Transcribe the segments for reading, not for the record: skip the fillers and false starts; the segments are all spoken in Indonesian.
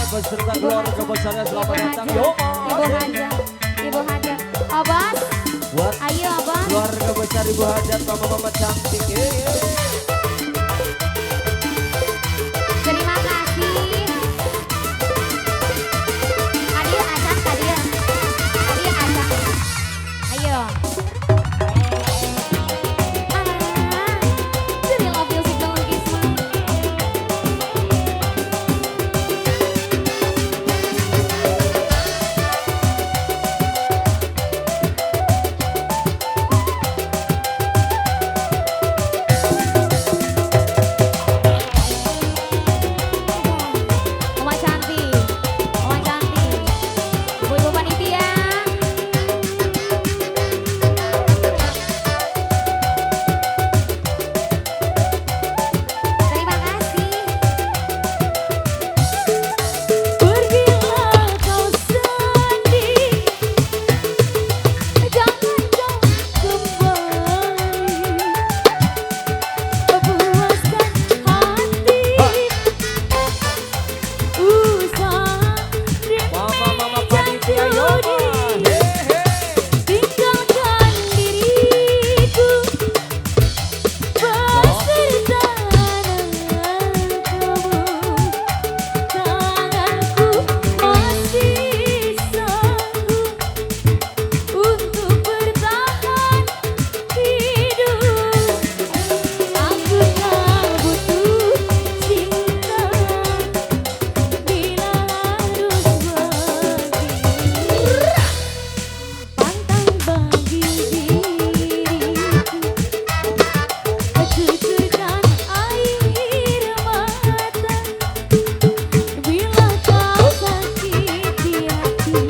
beserta keluarga besarnya selamat datang. Yo, Ibu Hajat, Abas, buat ayo Abas. keluarga besar Ibu Hajat, mama-mama cantik. Terima kasih. Hadir Ajak, hadir. Hadir Ajak. Ayo. Jadi love music dong Gisma. Mama cantik, Mama cantik. Ibu-ibu panitia. Terima kasih. Pergilah kau sendiri, jangan kau kembali. Puaskan hati, usaha Mama-mama panitia, yo, tinggalkan diriku beserta kamu. Tanganku masih sanggup untuk bertahan hidup. Aku tak butuh cinta bila harus pergi. Pantang bagi diriku cucurkan air mata bila kau sakiti hati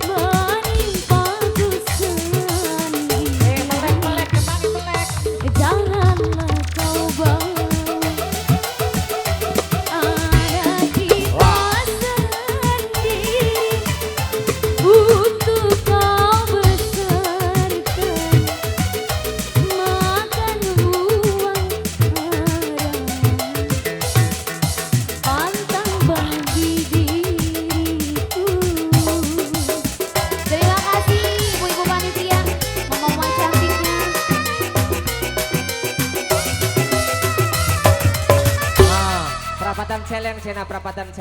menimpaku sendiri. Janganlah kau bawa ada kita sendiri untuk kau besarkan, makan buah haram. Pantang bagi diriku. Terima kasih ibu-ibu panitia, mama-mama cantikku. Perapatan celeng, Sena perapatan celeng.